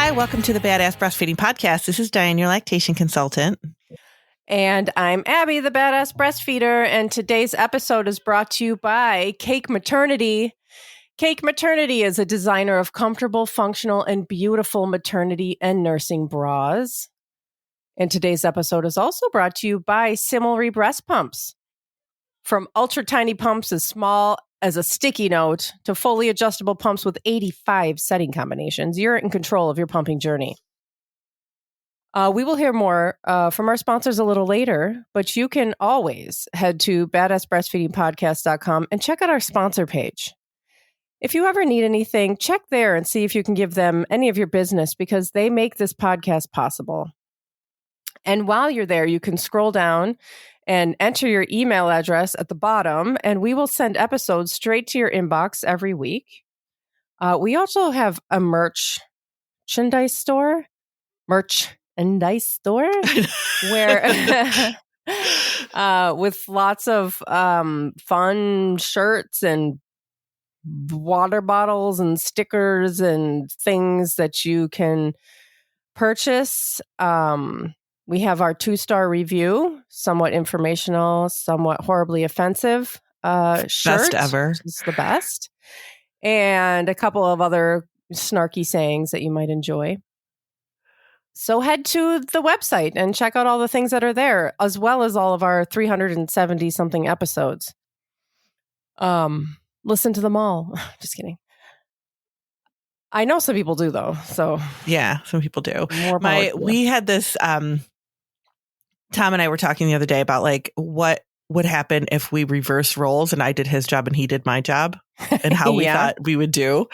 Hi, welcome to the Badass Breastfeeding Podcast. This is Dianne, your lactation consultant. And I'm Abby, the Badass Breastfeeder. And today's episode is brought to you by Cake Maternity. Cake Maternity is a designer of comfortable, functional, and beautiful maternity and nursing bras. And today's episode is also brought to you by Similary Breast Pumps. From ultra tiny pumps as small as a sticky note to fully adjustable pumps with 85 setting combinations, you're in control of your pumping journey. We will hear more from our sponsors a little later, but you can always head to badassbreastfeedingpodcast.com and check out our sponsor page. If you ever need anything, check there and see if you can give them any of your business because they make this podcast possible. And while you're there, you can scroll down and enter your email address at the bottom, and we will send episodes straight to your inbox every week. We also have a merchandise store where with lots of fun shirts and water bottles and stickers and things that you can purchase. We have our 2-star review, somewhat informational, somewhat horribly offensive shirt. Best ever. Which is the best. And a couple of other snarky sayings that you might enjoy. So head to the website and check out all the things that are there, as well as all of our 370-something episodes. Listen to them all. Just kidding. I know some people do, though. So yeah, some people do. We had this. Tom and I were talking the other day about like what would happen if we reverse roles and I did his job and he did my job and how we thought we would do.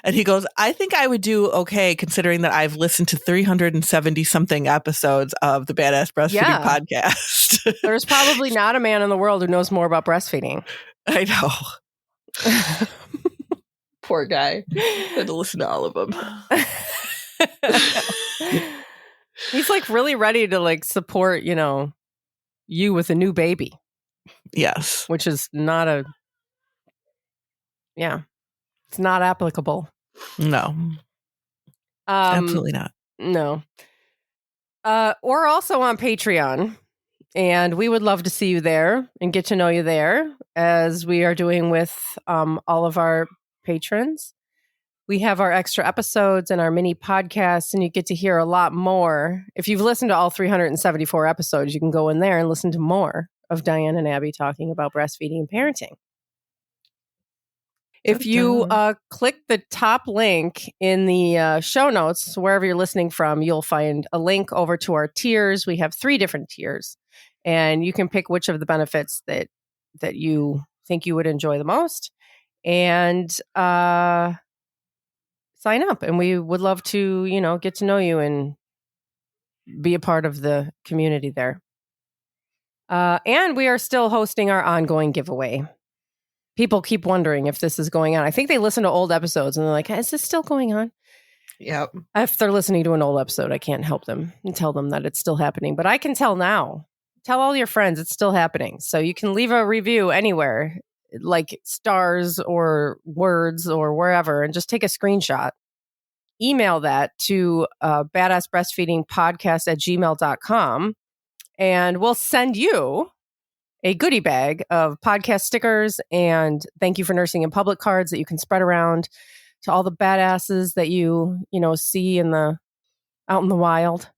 And he goes, I think I would do okay considering that I've listened to 370 something episodes of the Badass Breastfeeding podcast. There's probably not a man in the world who knows more about breastfeeding. I know. Poor guy. I had to listen to all of them. He's like really ready to like support, you with a new baby. Yes. Which is not it's not applicable. No. Absolutely not. No. We're also on Patreon, and we would love to see you there and get to know you there, as we are doing with all of our patrons. We have our extra episodes and our mini podcasts, and you get to hear a lot more. If you've listened to all 374 episodes, you can go in there and listen to more of Dianne and Abby talking about breastfeeding and parenting. If you click the top link in the show notes, wherever you're listening from, you'll find a link over to our tiers. We have 3 different tiers, and you can pick which of the benefits that you think you would enjoy the most. And sign up, and we would love to, get to know you and be a part of the community there. And we are still hosting our ongoing giveaway. People keep wondering if this is going on. I think they listen to old episodes and they're like, is this still going on? Yep. If they're listening to an old episode, I can't help them and tell them that it's still happening, but I can tell now. Tell all your friends it's still happening. So you can leave a review anywhere, like stars or words or wherever, and just take a screenshot. Email that to badassbreastfeedingpodcast@gmail.com, and we'll send you a goodie bag of podcast stickers and thank you for nursing in public cards that you can spread around to all the badasses that you see out in the wild.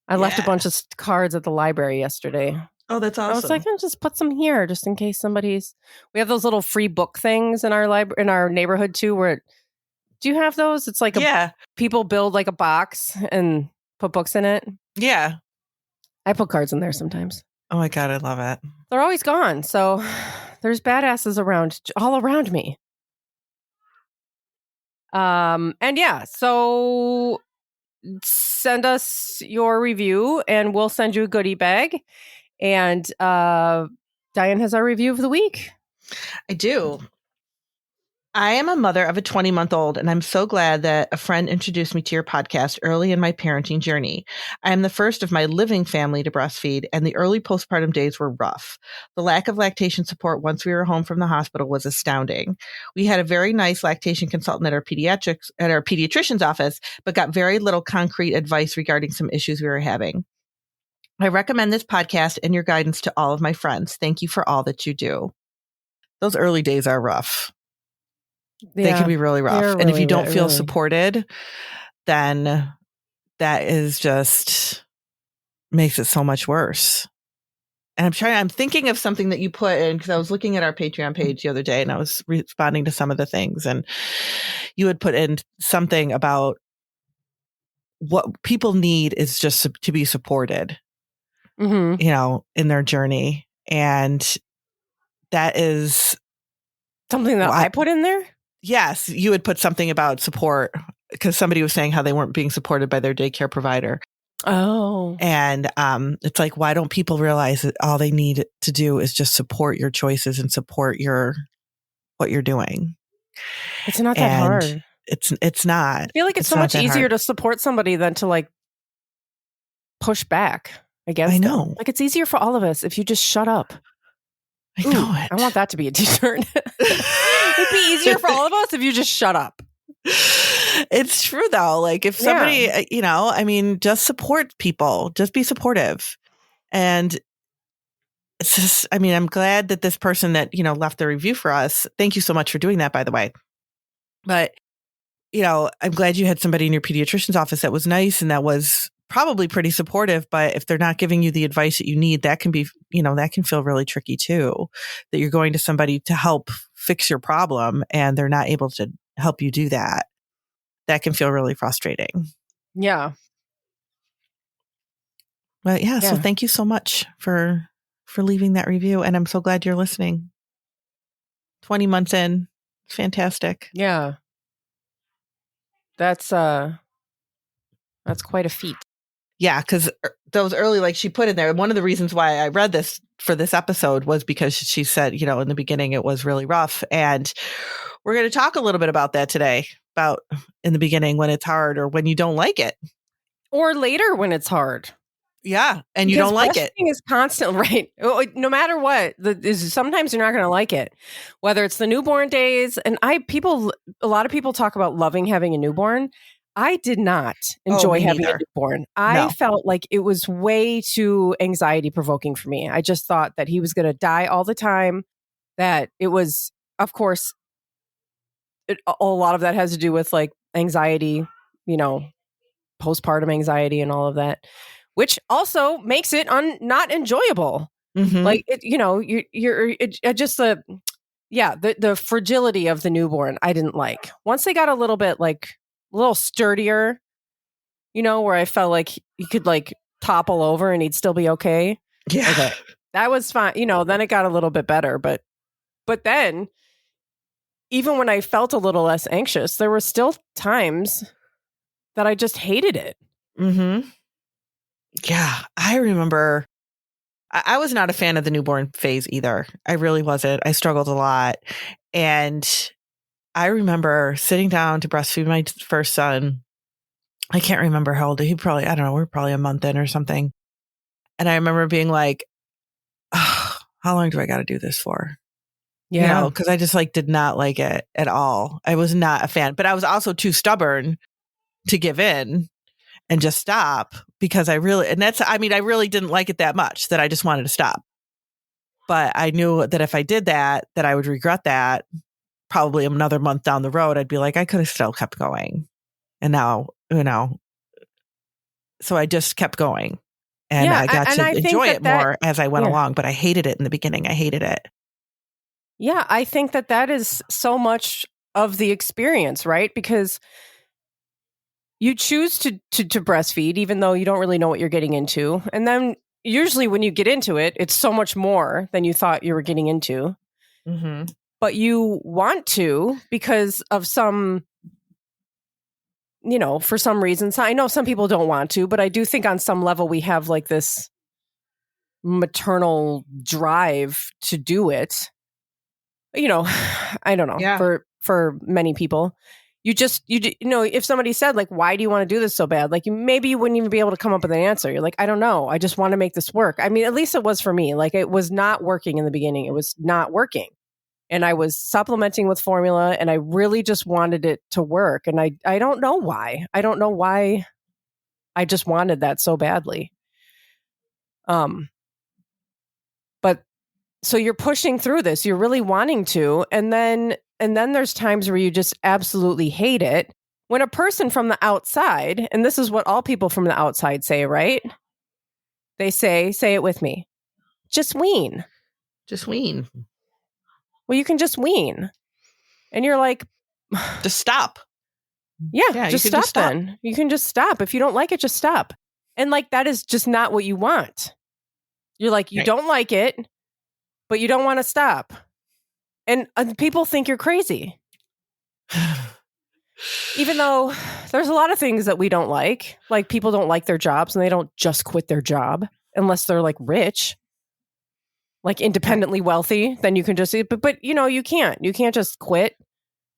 I left a bunch of cards at the library yesterday. Oh, that's awesome. I was like, I'll just put some here just in case we have those little free book things in our in our neighborhood too, do you have those? It's like people build like a box and put books in it. Yeah. I put cards in there sometimes. Oh my God, I love it. They're always gone. So there's badasses all around me. So send us your review and we'll send you a goodie bag. And Dianne has our review of the week. I do. I am a mother of a 20-month-old, and I'm so glad that a friend introduced me to your podcast early in my parenting journey. I am the first of my living family to breastfeed, and the early postpartum days were rough. The lack of lactation support once we were home from the hospital was astounding. We had a very nice lactation consultant at our pediatrician's office, but got very little concrete advice regarding some issues we were having. I recommend this podcast and your guidance to all of my friends. Thank you for all that you do. Those early days are rough. They can be really rough. And if you don't feel supported, then that is just makes it so much worse. And I'm thinking of something that you put in, because I was looking at our Patreon page the other day and I was responding to some of the things, and you had put in something about what people need is just to be supported, you know, in their journey. And that is something that I put in there. Yes, you had put something about support, because somebody was saying how they weren't being supported by their daycare provider. Oh. And it's like, why don't people realize that all they need to do is just support your choices and support what you're doing? It's not that hard. It's not. I feel like it's so much easier to support somebody than to like push back against I know. them. Like, it's easier for all of us if you just shut up. I know it. I want that to be a t-shirt. It'd be easier for all of us if you just shut up. It's true though. Like, if somebody, you know, I mean, just support people, just be supportive. And it's just, I mean, I'm glad that this person that, you know, left the review for us. Thank you so much for doing that, by the way. But, you know, I'm glad you had somebody in your pediatrician's office that was nice and that was probably pretty supportive. But if they're not giving you the advice that you need, that can be, you know, that can feel really tricky too, that you're going to somebody to help fix your problem and they're not able to help you do that. That can feel really frustrating. Yeah. But yeah, so thank you so much for leaving that review. And I'm so glad you're listening. 20 months in. Fantastic. Yeah. That's quite a feat. Yeah, because those early, like she put in there, one of the reasons why I read this for this episode was because she said, you know, in the beginning it was really rough. And we're going to talk a little bit about that today, about in the beginning when it's hard or when you don't like it. Or later when it's hard. Yeah, and you don't like it. Breastfeeding is constant, right? No matter what, sometimes you're not going to like it. Whether it's the newborn days, and a lot of people talk about loving having a newborn. I did not enjoy having a newborn. I felt like it was way too anxiety provoking for me. I just thought that he was going to die all the time. That it was, of course, a lot of that has to do with like anxiety, you know, postpartum anxiety and all of that, which also makes it not enjoyable. Mm-hmm. Like, you know, you're just the fragility of the newborn. I didn't like. Once they got a little bit like a little sturdier, you know, where I felt like he could like topple over and he'd still be okay. Yeah. Okay. That was fine. You know, then it got a little bit better. But then even when I felt a little less anxious, there were still times that I just hated it. Mm-hmm. Yeah. I remember I was not a fan of the newborn phase either. I really wasn't. I struggled a lot. And I remember sitting down to breastfeed my first son. I can't remember how old he probably, I don't know, we're probably a month in or something. And I remember being like, oh, how long do I got to do this for? Yeah. You know, because I just like did not like it at all. I was not a fan, but I was also too stubborn to give in and just stop because I really didn't like it that much that I just wanted to stop. But I knew that if I did that I would regret that. Probably another month down the road, I'd be like, I could have still kept going. And now, you know, so I just kept going. And I got to enjoy it more as I went along. But I hated it in the beginning. I hated it. Yeah, I think that is so much of the experience, right? Because you choose to breastfeed, even though you don't really know what you're getting into. And then usually when you get into it, it's so much more than you thought you were getting into. Mm-hmm. But you want to because of some, you know, for some reasons. I know some people don't want to, but I do think on some level we have like this maternal drive to do it. You know, I don't know. Yeah. For for many people. You know, if somebody said like, why do you want to do this so bad? Like maybe you wouldn't even be able to come up with an answer. You're like, I don't know. I just want to make this work. I mean, at least it was for me. Like it was not working in the beginning. It was not working. And I was supplementing with formula and I really just wanted it to work. And I don't know why. I don't know why I just wanted that so badly. But so you're pushing through this, you're really wanting to, and then there's times where you just absolutely hate it. When a person from the outside, and this is what all people from the outside say, right? They say it with me, just wean. Just wean. Well, you can just wean. And you're like, just stop. Yeah, just stop then. You can just stop. If you don't like it, just stop. And like, that is just not what you want. You're like, you don't like it, but you don't want to stop. And people think you're crazy. Even though there's a lot of things that we don't like people don't like their jobs and they don't just quit their job unless they're like rich, like independently wealthy, then you can just, but you know, you can't just quit.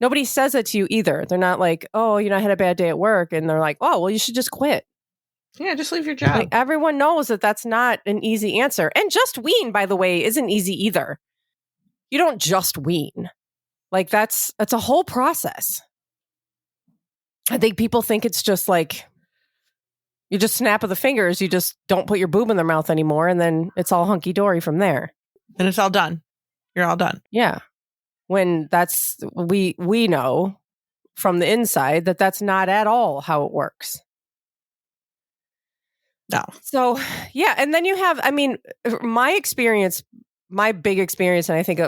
Nobody says it to you either. They're not like, oh, you know, I had a bad day at work. And they're like, oh, well, you should just quit. Yeah, just leave your job. Like, everyone knows that that's not an easy answer. And just wean, by the way, isn't easy either. You don't just wean. Like that's a whole process. I think people think it's just like, you just snap of the fingers. You just don't put your boob in their mouth anymore. And then it's all hunky dory from there. Then it's all done. You're all done. Yeah. When that's, we know from the inside that that's not at all how it works. No. So, yeah. And then you have, I mean, my big experience, and I think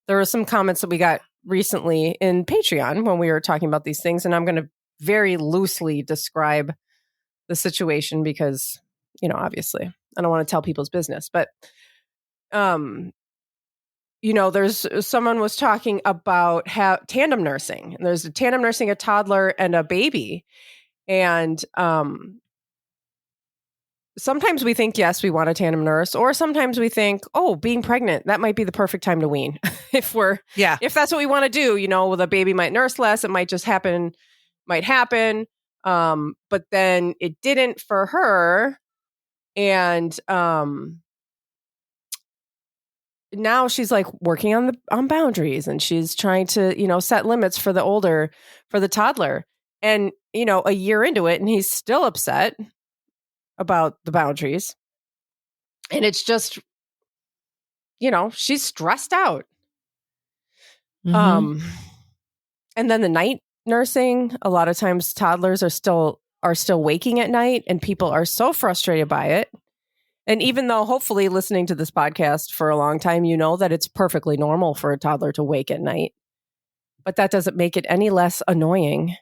there were some comments that we got recently in Patreon when we were talking about these things. And I'm going to very loosely describe the situation because, you know, obviously I don't want to tell people's business, but, you know, someone was talking about tandem nursing, and there's a tandem nursing a toddler and a baby. And, sometimes we think, yes, we want a tandem nurse, or sometimes we think, oh, being pregnant, that might be the perfect time to wean. if that's what we want to do, you know, well, the baby might nurse less. It might just happen. But then it didn't for her. And, now she's like working on boundaries, and she's trying to, you know, set limits for the toddler. And, you know, a year into it, and he's still upset about the boundaries. And it's just, you know, she's stressed out. Mm-hmm. And then the night nursing, a lot of times toddlers are still waking at night, and people are so frustrated by it. And even though hopefully listening to this podcast for a long time, you know that it's perfectly normal for a toddler to wake at night, but that doesn't make it any less annoying.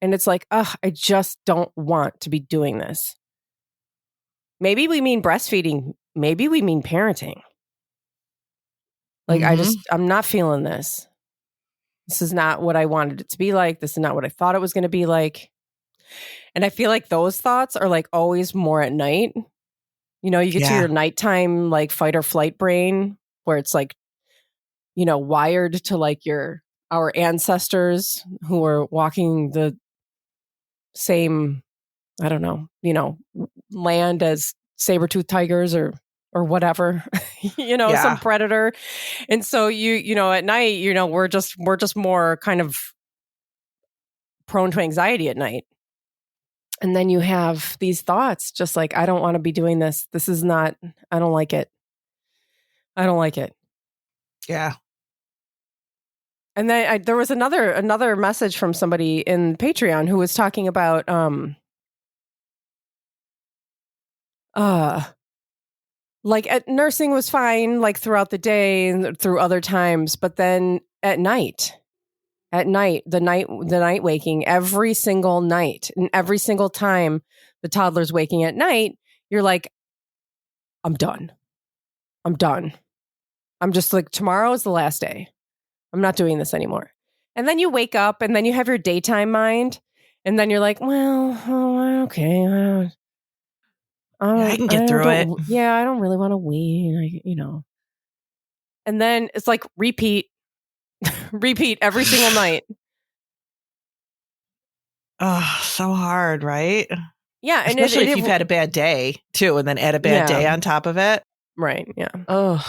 And it's like, I just don't want to be doing this. Maybe we mean breastfeeding. Maybe we mean parenting. Like, I'm not feeling this. This is not what I wanted it to be like. This is not what I thought it was going to be like. And I feel like those thoughts are like always more at night. You know, you get to your nighttime, like fight or flight brain, where it's like, you know, wired to like our ancestors who were walking the same, I don't know, you know, land as saber-toothed tigers or whatever, you know, some predator. And so you know, at night, you know, we're just more kind of prone to anxiety at night. And then you have these thoughts, just like, I don't want to be doing this. This is not, I don't like it. I don't like it. Yeah. And then there was another message from somebody in Patreon who was talking about, like nursing was fine, like throughout the day and through other times, but then at night, the night waking every single night, and every single time the toddler's waking at night, you're like, I'm done. I'm just like, tomorrow is the last day. I'm not doing this anymore. And then you wake up, and then you have your daytime mind, and then you're like, well, okay. I can get through it. Yeah, I don't really want to wean, you know. And then it's like repeat. Repeat every single night. Oh, so hard, right? Yeah. And especially if you've had a bad day too, and then add a bad day on top of it. Right. Yeah. Oh.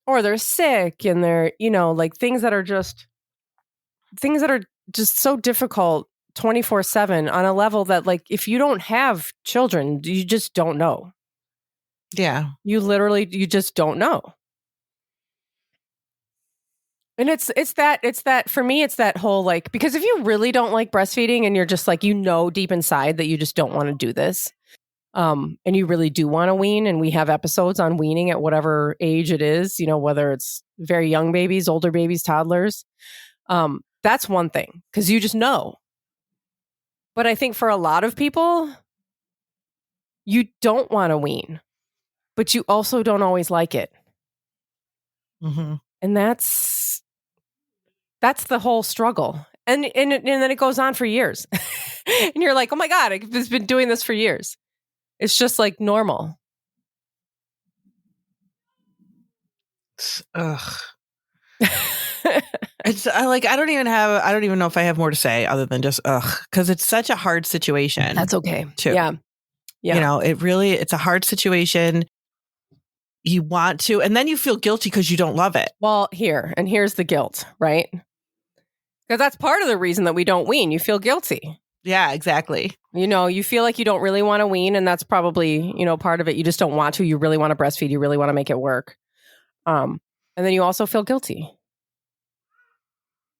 Or they're sick and they're, like things that are just so difficult 24/7 on a level that, like, if you don't have children, you just don't know. Yeah. You just don't know. And it's that for me, it's that whole, like, because if you really don't like breastfeeding and you're just like, deep inside that you just don't want to do this, and you really do want to wean, and we have episodes on weaning at whatever age it is, whether it's very young babies, older babies, toddlers, that's one thing, because you just know. But I think for a lot of people, you don't want to wean, but you also don't always like it. Mm-hmm. And that's the whole struggle. And then it goes on for years. And you're like, oh my God, I've been doing this for years. It's just like normal. Ugh. It's I don't even know if I have more to say other than just because it's such a hard situation. That's okay. Too. Yeah. It's a hard situation. You want to, and then you feel guilty because you don't love it. Well, here's the guilt, right? Because that's part of the reason that we don't wean. You feel guilty. Yeah, exactly. You feel like you don't really want to wean, and that's probably, part of it. You just don't want to. You really want to breastfeed. You really want to make it work. And then you also feel guilty.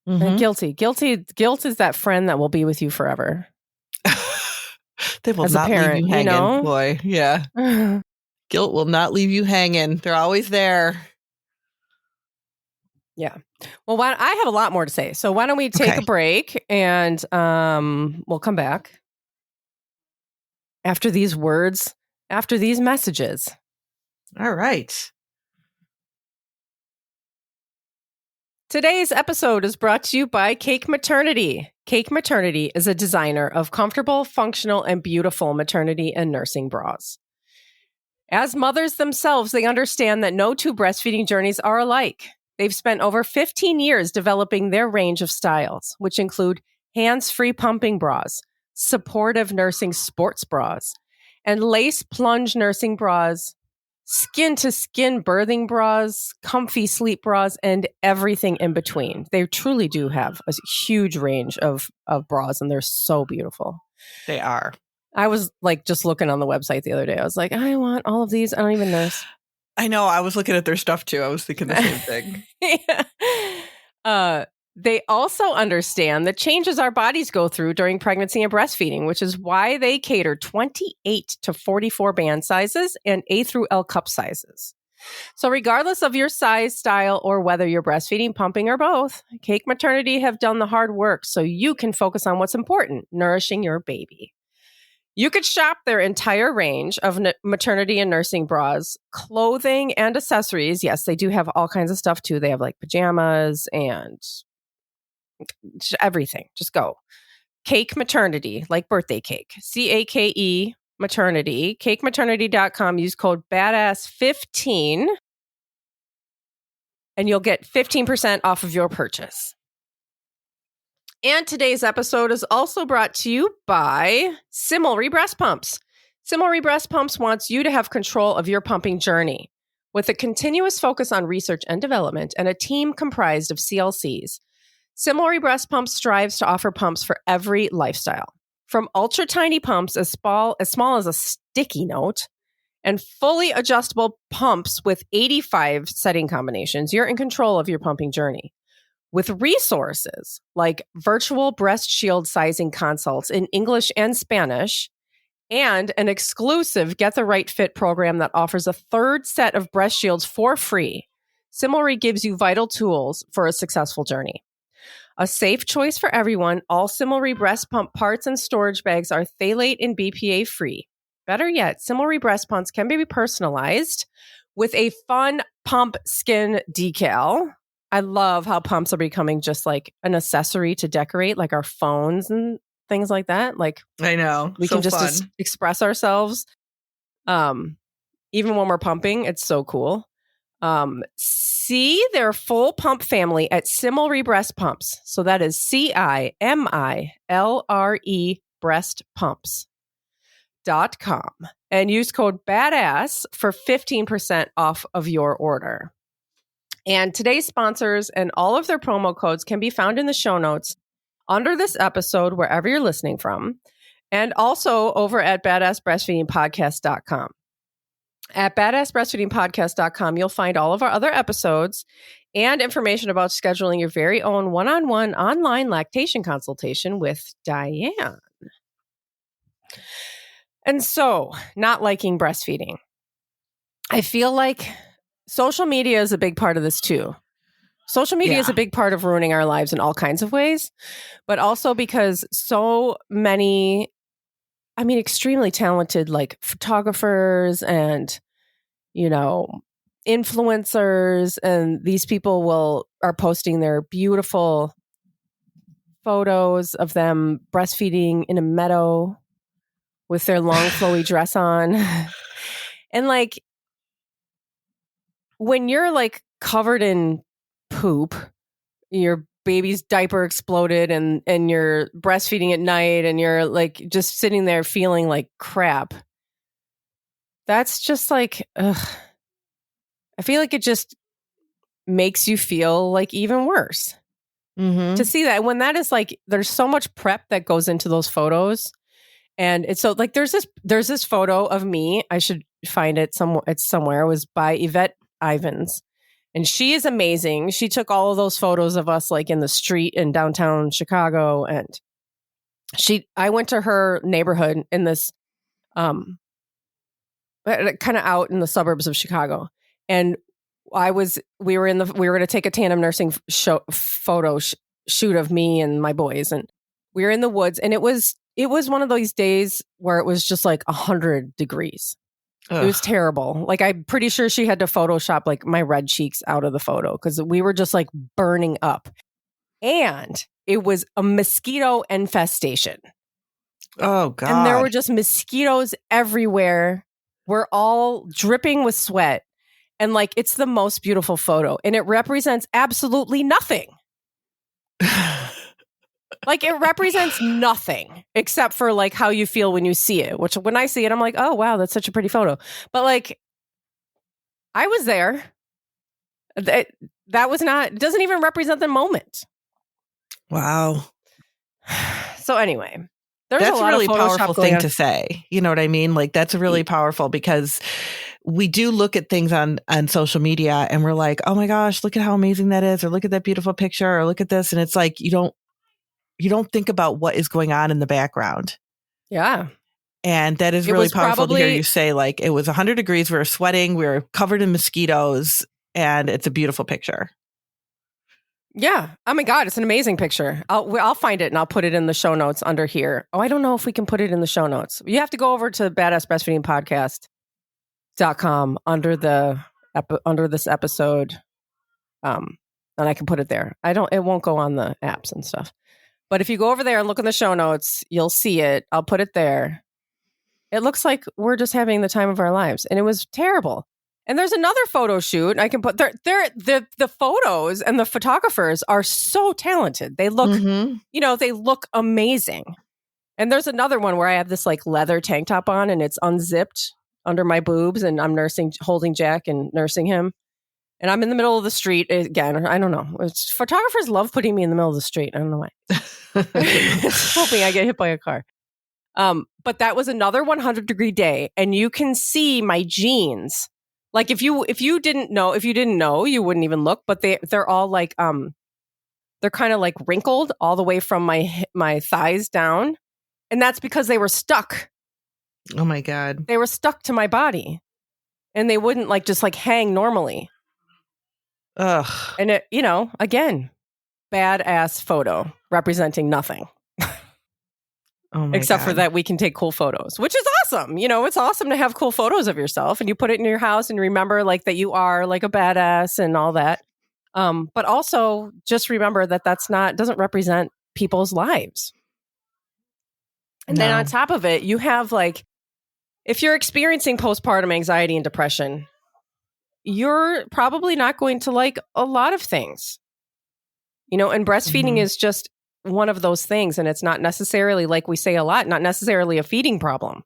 Mm-hmm. And guilt is that friend that will be with you forever. They will not leave you hanging, boy. Yeah. Guilt will not leave you hanging. They're always there. Yeah. Well, I have a lot more to say. So why don't we take a break, and we'll come back after these words, after these messages. All right. Today's episode is brought to you by Cake Maternity. Cake Maternity is a designer of comfortable, functional, and beautiful maternity and nursing bras. As mothers themselves, they understand that no two breastfeeding journeys are alike. They've spent over 15 years developing their range of styles, which include hands-free pumping bras, supportive nursing sports bras, and lace plunge nursing bras, skin-to-skin birthing bras, comfy sleep bras, and everything in between. They truly do have a huge range of bras, and they're so beautiful. They are. I was like just looking on the website the other day. I was like, I want all of these. I don't even nurse. I know. I was looking at their stuff too. I was thinking the same thing. Yeah. They also understand the changes our bodies go through during pregnancy and breastfeeding, which is why they cater 28 to 44 band sizes and A through L cup sizes. So regardless of your size, style, or whether you're breastfeeding, pumping, or both, Cake Maternity have done the hard work so you can focus on what's important, nourishing your baby. You could shop their entire range of maternity and nursing bras, clothing, and accessories. Yes, they do have all kinds of stuff too. They have like pajamas and everything. Just go. Cake Maternity, like birthday cake. CAKE Maternity. CakeMaternity.com. Use code BADASS15 and you'll get 15% off of your purchase. And today's episode is also brought to you by Similry Breast Pumps. Similry Breast Pumps wants you to have control of your pumping journey. With a continuous focus on research and development and a team comprised of CLCs, Similry Breast Pumps strives to offer pumps for every lifestyle. From ultra tiny pumps as small as a sticky note and fully adjustable pumps with 85 setting combinations, you're in control of your pumping journey. With resources like virtual breast shield sizing consults in English and Spanish, and an exclusive Get the Right Fit program that offers a third set of breast shields for free, Similry gives you vital tools for a successful journey. A safe choice for everyone, all Similry breast pump parts and storage bags are phthalate and BPA free. Better yet, Similry breast pumps can be personalized with a fun pump skin decal. I love how pumps are becoming just like an accessory to decorate, like our phones and things like that. Like, I know. We can just express ourselves. Even when we're pumping, it's so cool. See their full pump family at Similre Breast Pumps. So that is CIMILRE breastpumps.com and use code BADASS for 15% off of your order. And today's sponsors and all of their promo codes can be found in the show notes under this episode, wherever you're listening from, and also over at badassbreastfeedingpodcast.com. At badassbreastfeedingpodcast.com, you'll find all of our other episodes and information about scheduling your very own one-on-one online lactation consultation with Dianne. And so, not liking breastfeeding. I feel like social media is a big part of this too. Social media is a big part of ruining our lives in all kinds of ways, but also because so many, extremely talented like photographers and, influencers, and these people are posting their beautiful photos of them breastfeeding in a meadow with their long flowy dress on. And like, when you're like covered in poop, your baby's diaper exploded and you're breastfeeding at night and you're like just sitting there feeling like crap. That's just like, ugh. I feel like it just makes you feel like even worse to see that. When that is like, there's so much prep that goes into those photos. And it's so like, there's this photo of me. I should find it somewhere. It's somewhere. It was by Yvette Ivins. And she is amazing. She took all of those photos of us like in the street in downtown Chicago. And I went to her neighborhood in this, kind of out in the suburbs of Chicago. And we were going to take a tandem nursing photo shoot of me and my boys. And we were in the woods, and it was one of those days where it was just like 100 degrees. Ugh. It was terrible. Like, I'm pretty sure she had to Photoshop like my red cheeks out of the photo because we were just like burning up. And it was a mosquito infestation. Oh, God. And there were just mosquitoes everywhere. We're all dripping with sweat. And like, it's the most beautiful photo. And it represents absolutely nothing. Like, it represents nothing except for like how you feel when you see it, which when I see it, I'm like, oh, wow, that's such a pretty photo. But like, I was there. That was not, it doesn't even represent the moment. Wow. So anyway, that's a really powerful thing to say. You know what I mean? Like, that's really powerful because we do look at things on social media and we're like, oh my gosh, look at how amazing that is. Or look at that beautiful picture, or look at this. And it's like, you don't think about what is going on in the background. Yeah. And that is really powerful to hear you say, like, it was 100 degrees. We were sweating. We were covered in mosquitoes, and it's a beautiful picture. Yeah. Oh my God. It's an amazing picture. I'll find it and I'll put it in the show notes under here. Oh, I don't know if we can put it in the show notes. You have to go over to badassbreastfeedingpodcast.com under this episode. And I can put it there. It won't go on the apps and stuff. But if you go over there and look in the show notes, you'll see it. I'll put it there. It looks like we're just having the time of our lives. And it was terrible. And there's another photo shoot. I can put the photos, and the photographers are so talented. They look, they look amazing. And there's another one where I have this like leather tank top on and it's unzipped under my boobs, and I'm holding Jack and nursing him. And I'm in the middle of the street again. I don't know. Photographers love putting me in the middle of the street. I don't know why. Hoping I get hit by a car. But that was another 100-degree day, and you can see my jeans. Like, if you didn't know, you wouldn't even look. But they're all like they're kind of like wrinkled all the way from my thighs down, and that's because they were stuck. Oh my God! They were stuck to my body, and they wouldn't like just like hang normally. Ugh. And it, again, badass photo representing nothing. Except for that we can take cool photos, which is awesome. It's awesome to have cool photos of yourself, and you put it in your house and you remember like that you are like a badass and all that. But also just remember that doesn't represent people's lives. And then on top of it, you have like, if you're experiencing postpartum anxiety and depression, you're probably not going to like a lot of things. And breastfeeding is just one of those things. And it's not necessarily, like we say a lot, not necessarily a feeding problem.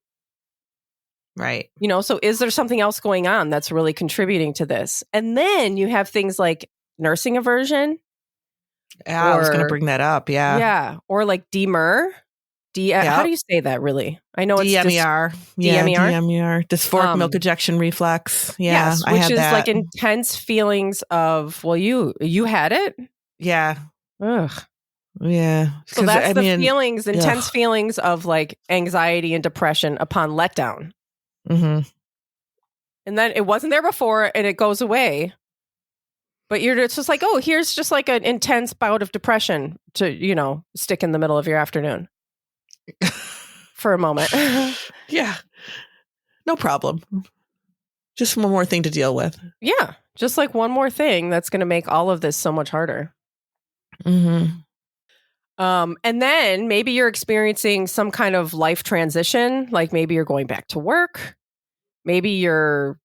Right. So is there something else going on that's really contributing to this? And then you have things like nursing aversion. Yeah, I was going to bring that up. Yeah. Yeah. Or like DMER. How do you say that really? I know it's DMER. DMER. Dysphoric milk ejection reflex. Yeah. Yes, which is like intense feelings of, well, you had it? Yeah. Ugh. Yeah. So that's intense feelings of like anxiety and depression upon letdown. Mm-hmm. And then it wasn't there before and it goes away. But it's just like, oh, here's just like an intense bout of depression to, stick in the middle of your afternoon for a moment. Yeah. No problem. Just one more thing to deal with. Yeah. Just like one more thing that's going to make all of this so much harder. Mm-hmm. And then maybe you're experiencing some kind of life transition, like maybe you're going back to work. Maybe you're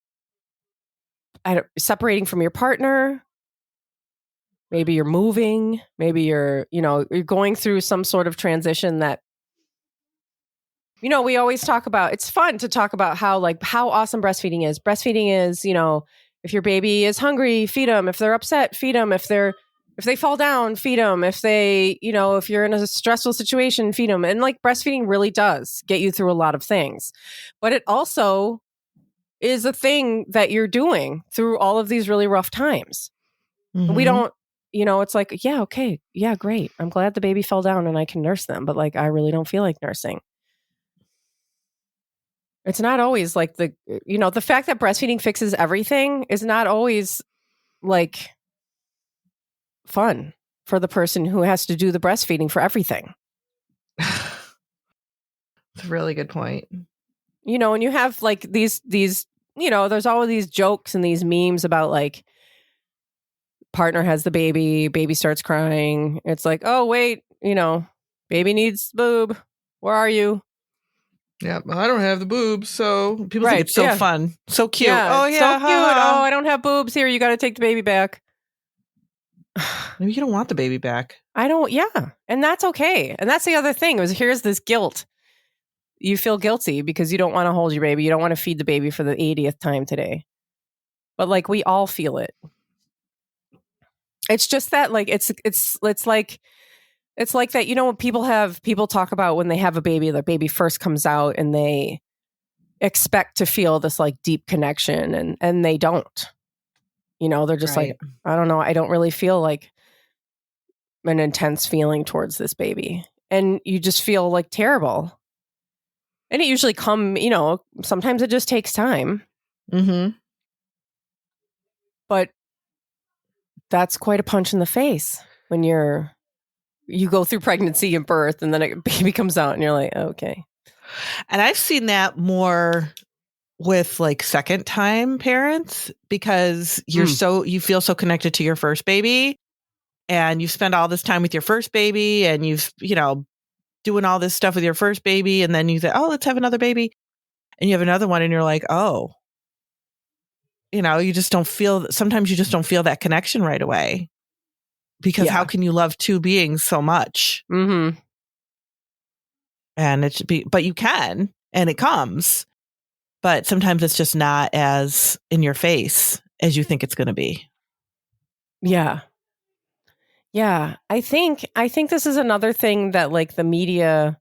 separating from your partner. Maybe you're moving. Maybe you're going through some sort of transition that, we always talk about. It's fun to talk about how awesome breastfeeding is. Breastfeeding is, if your baby is hungry, feed them. If they're upset, feed them. If they fall down, feed them. If they, if you're in a stressful situation, feed them. And like breastfeeding really does get you through a lot of things. But it also is a thing that you're doing through all of these really rough times. Mm-hmm. We don't, it's like, yeah, okay. Yeah, great. I'm glad the baby fell down and I can nurse them. But like, I really don't feel like nursing. It's not always like the fact that breastfeeding fixes everything is not always like fun for the person who has to do the breastfeeding for everything. That's a really good point. And you have like these, there's all of these jokes and these memes about like partner has the baby starts crying. It's like, oh, wait, baby needs boob. Where are you? Yeah, I don't have the boobs, so people think it's so fun. So cute. Yeah, oh, yeah. So cute. Oh, I don't have boobs here. You got to take the baby back. Maybe you don't want the baby back. I don't. Yeah. And that's okay. And that's the other thing here's this guilt. You feel guilty because you don't want to hold your baby. You don't want to feed the baby for the 80th time today. But like we all feel it. It's just that like it's like that, when people talk about when they have a baby, the baby first comes out and they expect to feel this like deep connection and they don't. They're just like, I don't know. I don't really feel like an intense feeling towards this baby. And you just feel like terrible. And it usually sometimes it just takes time. Mm-hmm. But that's quite a punch in the face when you go through pregnancy and birth and then a baby comes out and you're like, okay. And I've seen that more with like second time parents because you feel so connected to your first baby and you spend all this time with your first baby and you've, doing all this stuff with your first baby. And then you say, oh, let's have another baby. And you have another one and you're like, oh, you just don't feel, sometimes you just don't feel that connection right away because how can you love two beings so much? Mm-hmm. And but you can, and it comes, but sometimes it's just not as in your face as you think it's going to be. Yeah. Yeah. I think this is another thing that like the media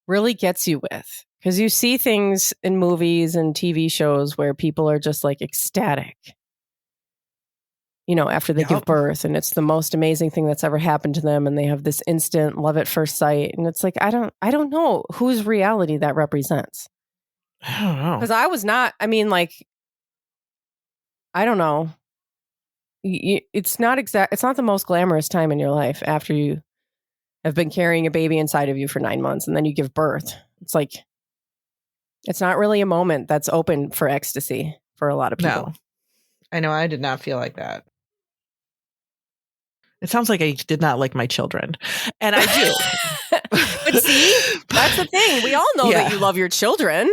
really gets you with. Because you see things in movies and TV shows where people are just like ecstatic, after they give birth and it's the most amazing thing that's ever happened to them. And they have this instant love at first sight. And it's like, I don't know whose reality that represents. I don't know. Because I was not, I don't know. It's not the most glamorous time in your life after you have been carrying a baby inside of you for 9 months and then you give birth. It's like, it's not really a moment that's open for ecstasy for a lot of people. No, I know. I did not feel like that. It sounds like I did not like my children. And I do. But see, that's the thing. We all know that you love your children.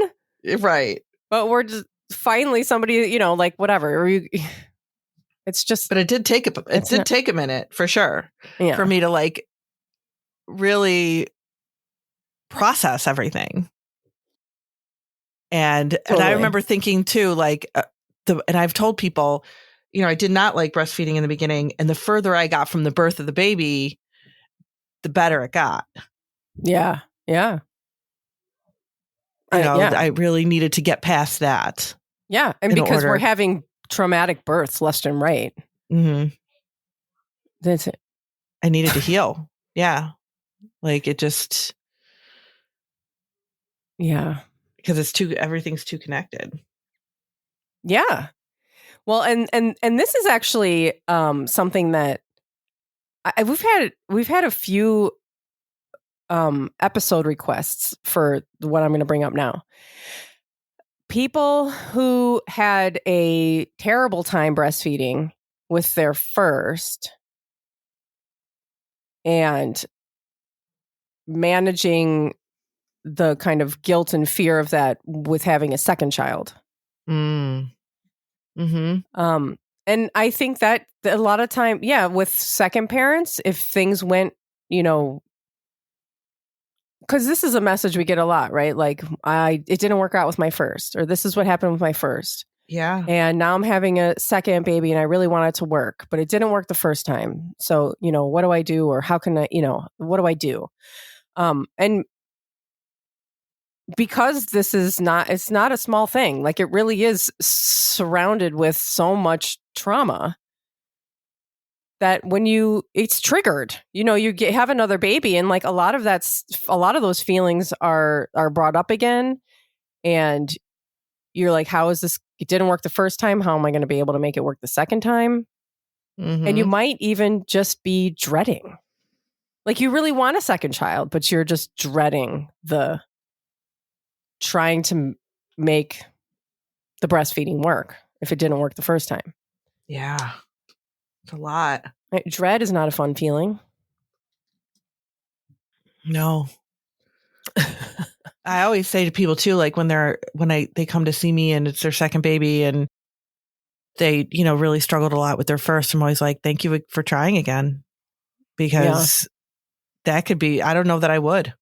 Right. But we're just finally somebody, like whatever. It's just. But it did take a minute for sure for me to like really process everything. And I remember thinking too, like and I've told people, I did not like breastfeeding in the beginning, and the further I got from the birth of the baby, the better it got. Yeah. Yeah. I really needed to get past that. Yeah. And because we're having traumatic births left and right. Mm-hmm. That's it. I needed to heal. Yeah. Like it just. Yeah. Because everything's too connected. Yeah. Well, and this is actually something that we've had a few episode requests for what I'm going to bring up now. People who had a terrible time breastfeeding with their first and managing the kind of guilt and fear of that with having a second child. Mm-hmm. And I think that a lot of time, with second parents, if things went, because this is a message we get a lot, right? Like it didn't work out with my first, or this is what happened with my first. Yeah. And now I'm having a second baby and I really want it to work, but it didn't work the first time. So, what do I do? Or how can I, what do I do? And because it's not a small thing. Like it really is surrounded with so much trauma that when it's triggered, you have another baby, and like a lot of those feelings are brought up again, and you're like, how is this? It didn't work the first time. How am I going to be able to make it work the second time? Mm-hmm. And you might even just be dreading, like you really want a second child, but you're just dreading trying to make the breastfeeding work if it didn't work the first time. Yeah. It's a lot. Right? Dread is not a fun feeling. No. I always say to people too, like when they come to see me and it's their second baby and they, really struggled a lot with their first, I'm always like, thank you for trying again, because that could be, I don't know that I would.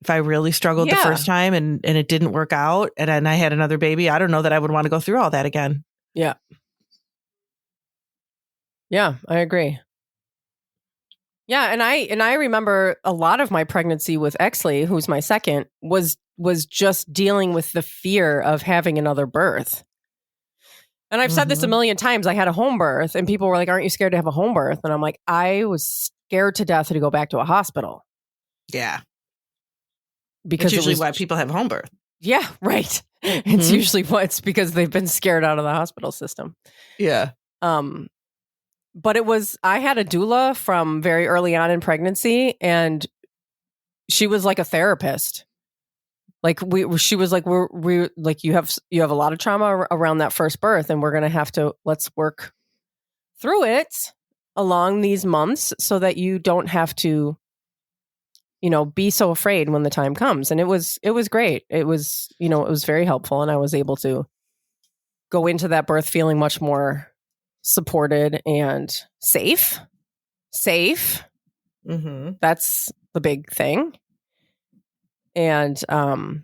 If I really struggled the first time and it didn't work out and then I had another baby, I don't know that I would want to go through all that again. Yeah. Yeah, I agree. Yeah, and I remember a lot of my pregnancy with Exley, who's my second, was just dealing with the fear of having another birth. And I've said this a million times. I had a home birth and people were like, aren't you scared to have a home birth? And I'm like, I was scared to death to go back to a hospital. Yeah. Because it's usually why people have home birth. Yeah, right. It's usually it's because they've been scared out of the hospital system. Yeah. But I had a doula from very early on in pregnancy, and she was like a therapist. Like she was like, we like, you have a lot of trauma around that first birth, and we're going to let's work through it along these months so that you don't have to, be so afraid when the time comes. And it was great. It was, it was very helpful. And I was able to go into that birth feeling much more supported and safe. Mm-hmm. That's the big thing. And, so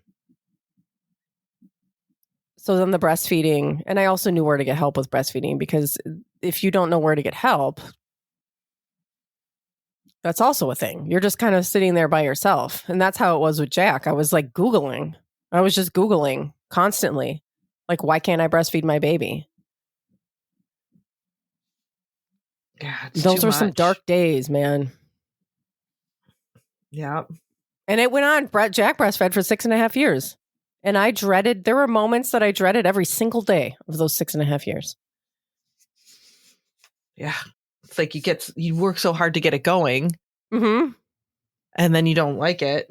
then the breastfeeding, and I also knew where to get help with breastfeeding, because if you don't know where to get help, that's also a thing. You're just kind of sitting there by yourself. And that's how it was with Jack. I was like Googling. I was just Googling constantly. Like, why can't I breastfeed my baby? Yeah, those were some dark days, man. Yeah. And it went on. Jack breastfed for 6.5 years. And there were moments that I dreaded every single day of those 6.5 years. Yeah. It's like you work so hard to get it going. Mm-hmm. And then you don't like it.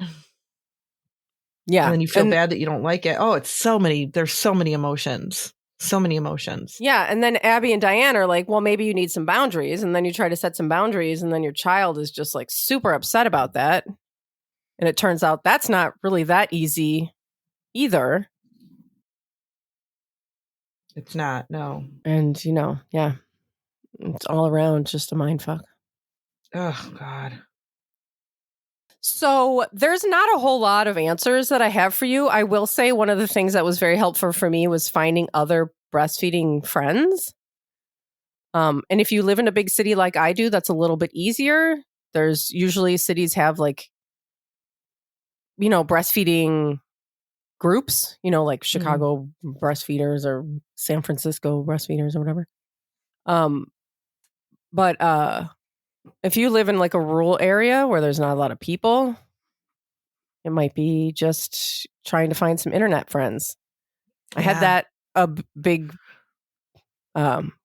Yeah. And then you feel bad that you don't like it. Oh, there's so many emotions. So many emotions. Yeah. And then Abby and Dianne are like, well, maybe you need some boundaries. And then you try to set some boundaries, and then your child is just like super upset about that. And it turns out that's not really that easy either. It's not, no. And, yeah, it's all around just a mind fuck. Oh, God. So there's not a whole lot of answers that I have for you. I will say one of the things that was very helpful for me was finding other breastfeeding friends. And if you live in a big city like I do, that's a little bit easier. There's usually cities have breastfeeding groups, like Chicago breastfeeders or San Francisco breastfeeders or whatever. But if you live in like a rural area where there's not a lot of people, it might be just trying to find some internet friends. I had that big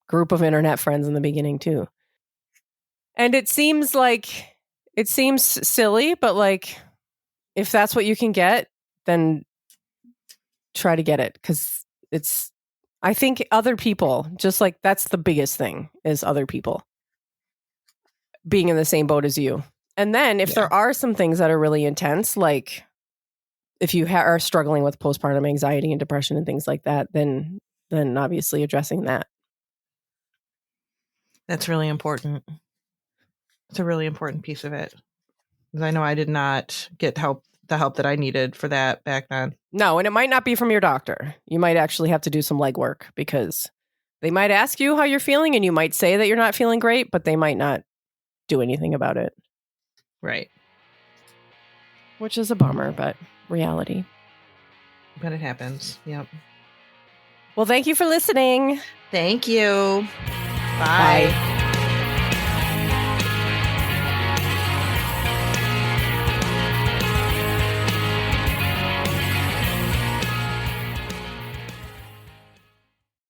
group of internet friends in the beginning too. And it seems silly, but like if that's what you can get, then try to get it, because I think other people, just like that's the biggest thing, is other people being in the same boat as you. And then if there are some things that are really intense, like if you are struggling with postpartum anxiety and depression and things like that, then obviously addressing that. That's really important. It's a really important piece of it. Because I know I did not get the help that I needed for that back then. No, and it might not be from your doctor. You might actually have to do some legwork, because they might ask you how you're feeling and you might say that you're not feeling great, but they might not do anything about it. Right. Which is a bummer, but reality. But it happens. Yep. Well, thank you for listening. Thank you. Bye.